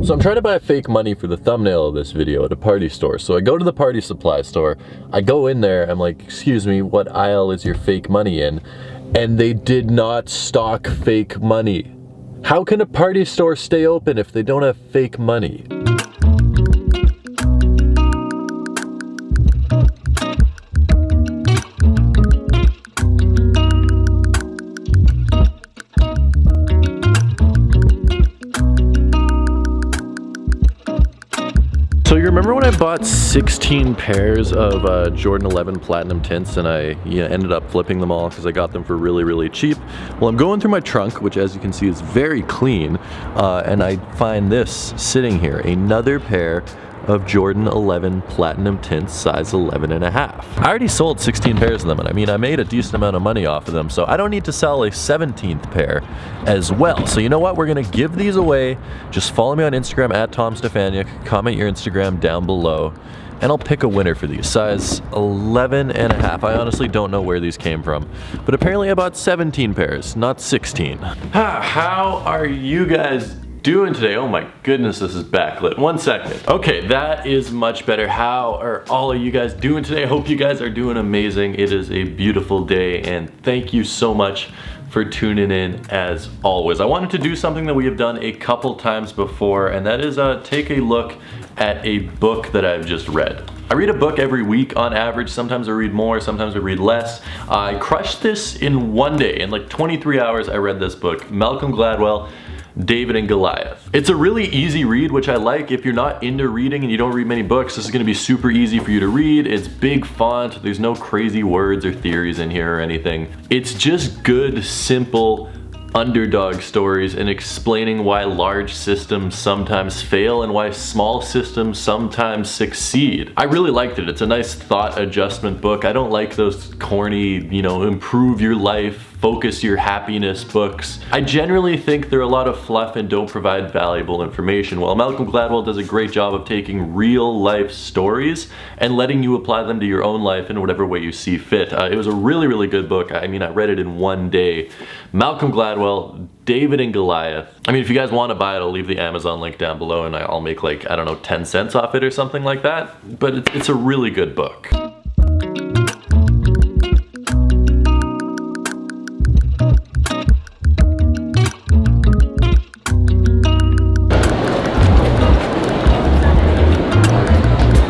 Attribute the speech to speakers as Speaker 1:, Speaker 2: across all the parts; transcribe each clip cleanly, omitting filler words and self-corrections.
Speaker 1: So I'm trying to buy fake money for the thumbnail of this video at a party store. So I go to the party supply store, I go in there, I'm like, excuse me, what aisle is your fake money in? And they did not stock fake money. How can a party store stay open if they don't have fake money? So you remember when I bought 16 pairs of Jordan 11 Platinum tints and I ended up flipping them all because I got them for really, really cheap? Well, I'm going through my trunk, which as you can see is very clean, and I find this sitting here, another pair of Jordan 11 Platinum tints, size 11.5. I already sold 16 pairs of them, and I mean, I made a decent amount of money off of them, so I don't need to sell a 17th pair as well. So you know what? We're gonna give these away. Just follow me on Instagram at Tom Stefaniuk, comment your Instagram down below, and I'll pick a winner for these. Size 11.5. I honestly don't know where these came from, but apparently I bought 17 pairs, not 16. How are you guys doing today? Oh my goodness, this is backlit. 1 second. Okay, that is much better. How are all of you guys doing today? I hope you guys are doing amazing. It is a beautiful day, and thank you so much for tuning in as always. I wanted to do something that we have done a couple times before, and that is take a look at a book that I've just read. I read a book every week on average. Sometimes I read more, sometimes I read less. I crushed this in one day. In like 23 hours, I read this book, Malcolm Gladwell, David and Goliath. It's a really easy read, which I like. If you're not into reading and you don't read many books, this is gonna be super easy for you to read. It's big font, there's no crazy words or theories in here or anything. It's just good, simple underdog stories and explaining why large systems sometimes fail and why small systems sometimes succeed. I really liked it. It's a nice thought adjustment book. I don't like those corny, improve your life, focus your happiness books. I generally think they're a lot of fluff and don't provide valuable information. While Malcolm Gladwell does a great job of taking real life stories and letting you apply them to your own life in whatever way you see fit. It was a really, really good book. I mean, I read it in one day. Malcolm Gladwell, David and Goliath. I mean, if you guys want to buy it, I'll leave the Amazon link down below and I'll make like, I don't know, 10 cents off it or something like that. But it's a really good book.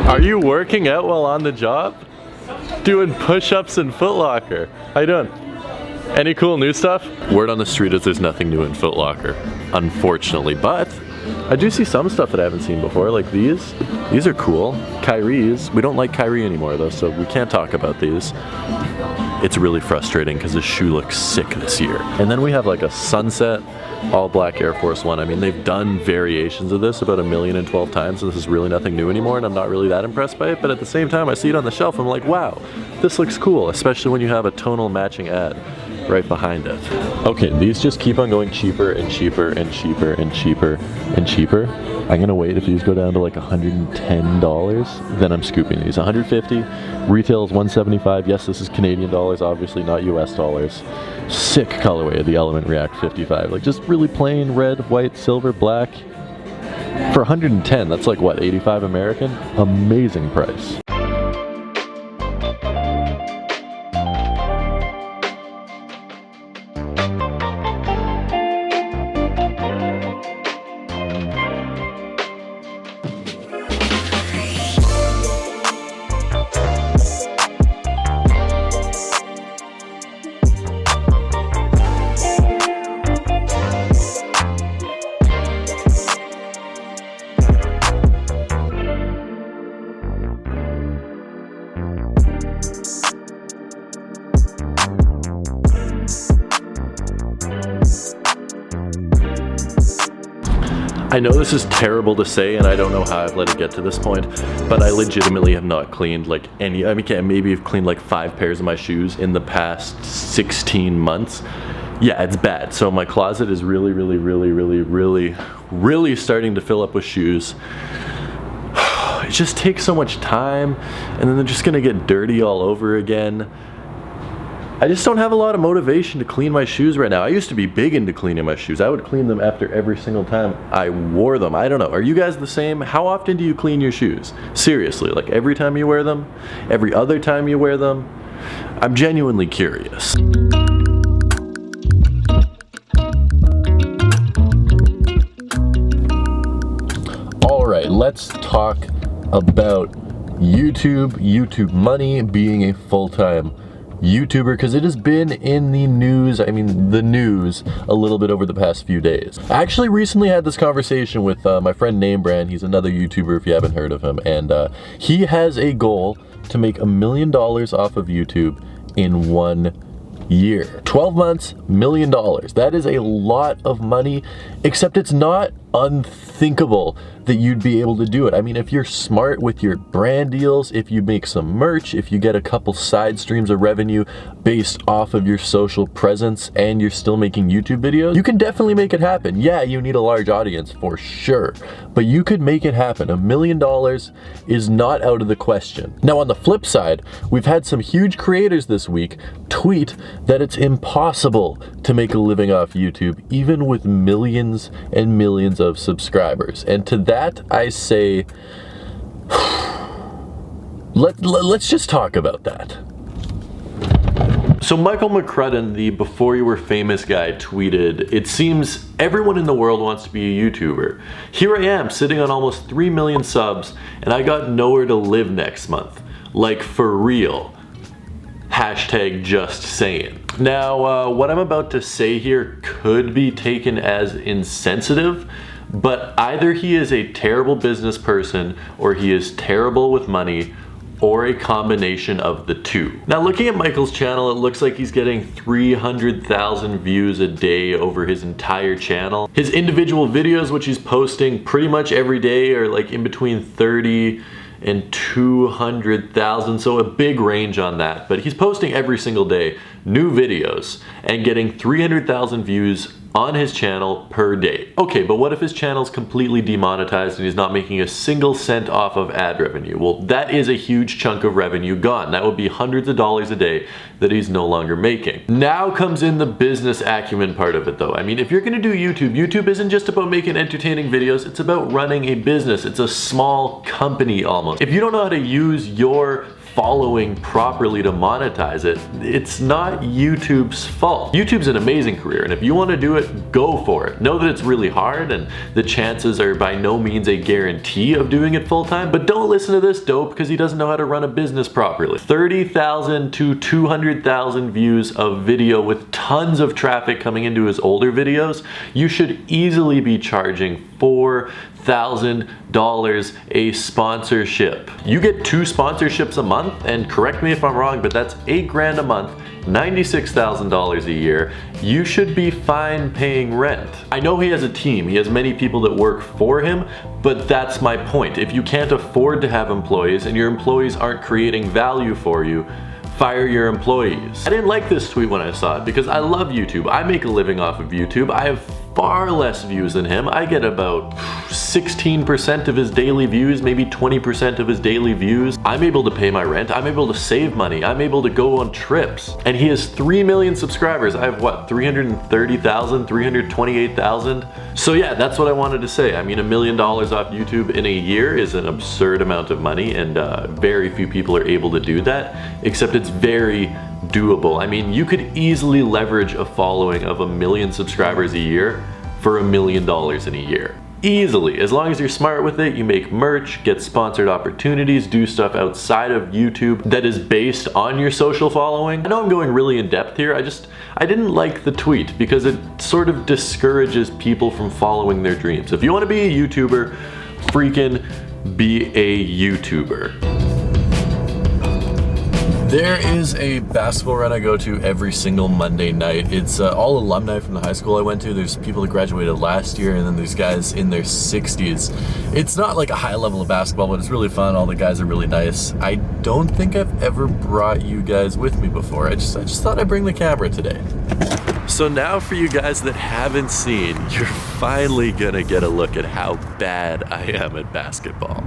Speaker 1: Are you working out while on the job? Doing push-ups in Foot Locker. How you doing? Any cool new stuff? Word on the street is there's nothing new in Foot Locker, unfortunately, but I do see some stuff that I haven't seen before, like these. These are cool. Kyrie's. We don't like Kyrie anymore though, so we can't talk about these. It's really frustrating because this shoe looks sick this year. And then we have like a sunset all black Air Force One. I mean, they've done variations of this about 1,012 times, so this is really nothing new anymore, and I'm not really that impressed by it, but at the same time, I see it on the shelf, and I'm like, wow, this looks cool, especially when you have a tonal matching ad right behind it. Okay, these just keep on going cheaper and cheaper and cheaper and cheaper and cheaper. I'm gonna wait if these go down to like $110, then I'm scooping these. 150, retail is 175. Yes, this is Canadian dollars, obviously not US dollars. Sick colorway of the Element React 55. Like just really plain red, white, silver, black. For 110, that's like what, 85 American? Amazing price. I know this is terrible to say, and I don't know how I've let it get to this point, but I legitimately have not cleaned like any, I mean, maybe I've cleaned like 5 pairs of my shoes in the past 16 months. Yeah, it's bad. So my closet is really starting to fill up with shoes. It just takes so much time, and then they're just gonna get dirty all over again. I just don't have a lot of motivation to clean my shoes right now. I used to be big into cleaning my shoes. I would clean them after every single time I wore them. I don't know, are you guys the same? How often do you clean your shoes? Seriously, like every time you wear them? Every other time you wear them? I'm genuinely curious. All right, let's talk about YouTube money, being a full-time YouTuber, because it has been in the news, a little bit over the past few days. I actually recently had this conversation with my friend Namebrand. He's another YouTuber if you haven't heard of him, and he has a goal to make $1 million off of YouTube in 1 year. 12 months, $1 million. That is a lot of money, except it's not unthinkable that you'd be able to do it. I mean, if you're smart with your brand deals, if you make some merch, if you get a couple side streams of revenue based off of your social presence and you're still making YouTube videos, you can definitely make it happen. Yeah, you need a large audience for sure, but you could make it happen. $1 million is not out of the question. Now, on the flip side, we've had some huge creators this week tweet that it's impossible to make a living off YouTube, even with millions and millions of subscribers. And to that, I say, let's just talk about that. So Michael Mccrudden, the before you were famous guy, tweeted, "It seems everyone in the world wants to be a YouTuber. Here I am sitting on almost 3 million subs and I got nowhere to live next month. Like for real. Hashtag just saying." Now, what I'm about to say here could be taken as insensitive, but either he is a terrible business person or he is terrible with money, or a combination of the two. Now, looking at Michael's channel, it looks like he's getting 300,000 views a day over his entire channel. His individual videos, which he's posting pretty much every day, are like in between 30 and 200,000, so a big range on that. But he's posting every single day new videos and getting 300,000 views on his channel per day. Okay, but what if his channel's completely demonetized and he's not making a single cent off of ad revenue? Well, that is a huge chunk of revenue gone. That would be hundreds of dollars a day that he's no longer making. Now comes in the business acumen part of it though. I mean, if you're gonna do YouTube, YouTube isn't just about making entertaining videos, it's about running a business. It's a small company almost. If you don't know how to use your following properly to monetize it, it's not YouTube's fault. YouTube's an amazing career, and if you want to do it, go for it. Know that it's really hard and the chances are by no means a guarantee of doing it full time, but don't listen to this dope because he doesn't know how to run a business properly. 30,000 to 200,000 views of video with tons of traffic coming into his older videos, you should easily be charging $4,000 a sponsorship. You get 2 sponsorships a month, and correct me if I'm wrong, but that's $8 grand a month, $96,000 a year. You should be fine paying rent. I know he has a team, he has many people that work for him, but that's my point. If you can't afford to have employees and your employees aren't creating value for you, fire your employees. I didn't like this tweet when I saw it because I love YouTube. I make a living off of YouTube. I have far less views than him. I get about 16% of his daily views, maybe 20% of his daily views. I'm able to pay my rent. I'm able to save money. I'm able to go on trips. And he has 3 million subscribers. I have what, 330,000, 328,000? So yeah, that's what I wanted to say. I mean, $1 million off YouTube in a year is an absurd amount of money, and very few people are able to do that, except it's very doable. I mean, you could easily leverage a following of 1 million subscribers a year for $1 million in a year. Easily, as long as you're smart with it, you make merch, get sponsored opportunities, do stuff outside of YouTube that is based on your social following. I know I'm going really in depth here, I didn't like the tweet because it sort of discourages people from following their dreams. If you want to be a YouTuber, freaking be a YouTuber. There is a basketball run I go to every single Monday night. It's all alumni from the high school I went to. There's people that graduated last year, and then there's guys in their 60s. It's not like a high level of basketball, but it's really fun. All the guys are really nice. I don't think I've ever brought you guys with me before. I just thought I'd bring the camera today. So now for you guys that haven't seen, you're finally gonna get a look at how bad I am at basketball.